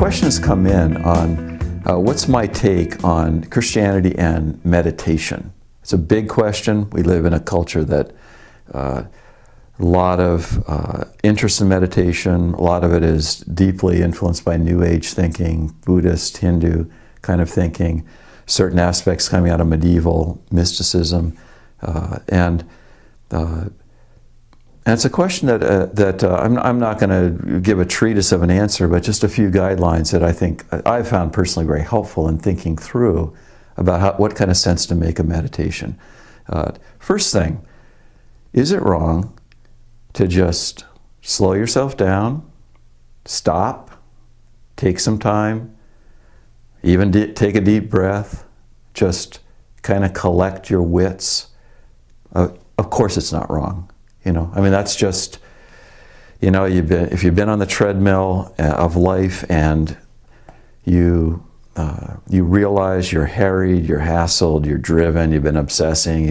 questions come in on what's my take on Christianity and meditation. It's a big question. We live in a culture that a lot of interest in meditation. A lot of it is deeply influenced by New Age thinking, Buddhist, Hindu kind of thinking, certain aspects coming out of medieval mysticism. And it's a question that I'm not going to give a treatise of an answer, but just a few guidelines that I think I've found personally very helpful in thinking through about what kind of sense to make of meditation. First thing, is it wrong to just slow yourself down, stop, take some time, even take a deep breath, just kind of collect your wits? Of course it's not wrong. I mean, that's just, if you've been on the treadmill of life and you realize you're harried, you're hassled, you're driven, you've been obsessing,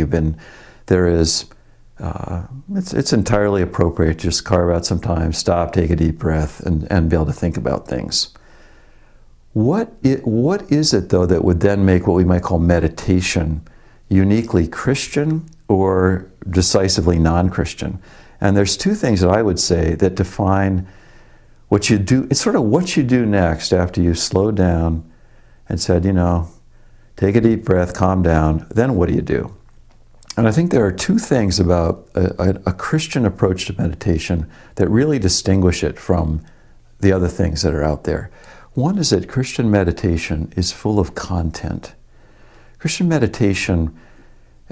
it's entirely appropriate to just carve out some time, stop, take a deep breath, and be able to think about things. What is it, though, that would then make what we might call meditation uniquely Christian or decisively non-Christian? And there's two things that I would say that define what you do. It's sort of what you do next after you've slowed down and said, take a deep breath, calm down, then what do you do? And I think there are two things about a Christian approach to meditation that really distinguish it from the other things that are out there. One is that Christian meditation is full of content. Christian meditation,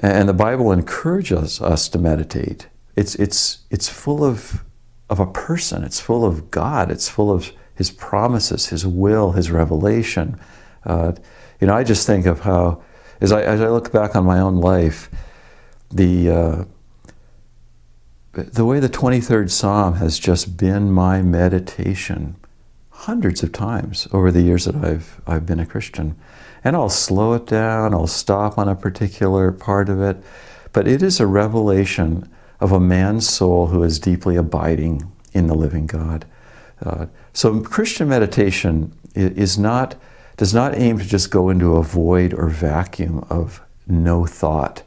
and the Bible encourages us to meditate, it's full of a person, it's full of God, it's full of His promises, His will, His revelation. I just think of how, as I look back on my own life, the way the 23rd Psalm has just been my meditation hundreds of times over the years that I've been a Christian. And I'll slow it down, I'll stop on a particular part of it, but it is a revelation of a man's soul who is deeply abiding in the living God. So Christian meditation does not aim to just go into a void or vacuum of no thought.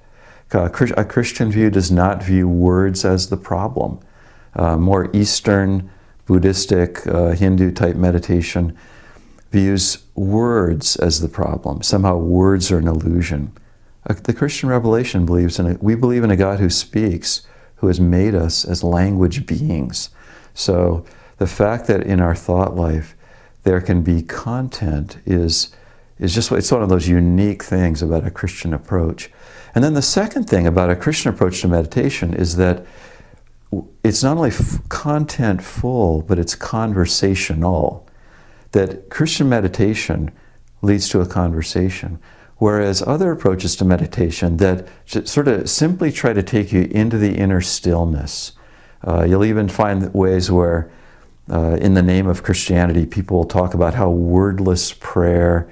A Christian view does not view words as the problem. More Eastern, Buddhistic, Hindu-type meditation views words as the problem. Somehow words are an illusion. The Christian revelation we believe in a God who speaks, who has made us as language beings. So the fact that in our thought life there can be content is it's one of those unique things about a Christian approach. And then the second thing about a Christian approach to meditation is that it's not only content full, but it's conversational. That Christian meditation leads to a conversation, whereas other approaches to meditation that sort of simply try to take you into the inner stillness. You'll even find ways where, in the name of Christianity, people will talk about how wordless prayer,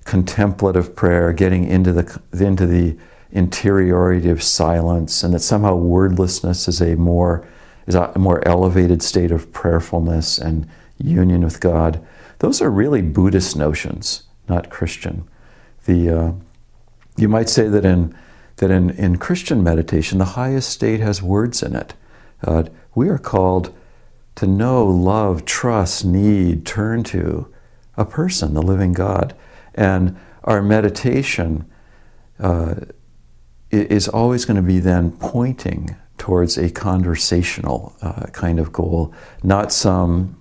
contemplative prayer, getting into the interiority of silence, and that somehow wordlessness is a more elevated state of prayerfulness and union with God. Those are really Buddhist notions, not Christian. You might say that in Christian meditation, the highest state has words in it. We are called to know, love, trust, need, turn to a person, the living God. And our meditation is always going to be then pointing towards a conversational kind of goal, not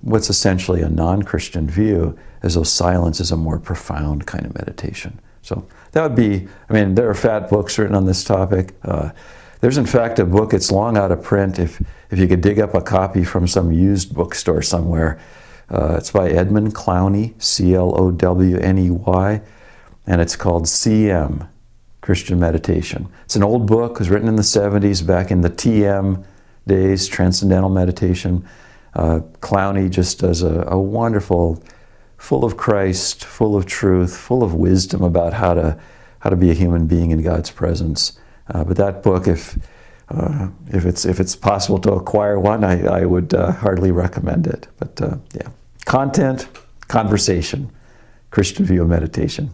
what's essentially a non-Christian view, as though silence is a more profound kind of meditation. So that would be, there are fat books written on this topic. There's in fact a book, it's long out of print, if you could dig up a copy from some used bookstore somewhere. It's by Edmund Clowney, Clowney, and it's called CM, Christian Meditation. It's an old book, it was written in the 70s, back in the TM days, Transcendental Meditation. Clowney just does a wonderful, full of Christ, full of truth, full of wisdom about how to be a human being in God's presence. But that book, if it's possible to acquire one, I would hardly recommend it. But yeah, content, conversation, Christian view of meditation.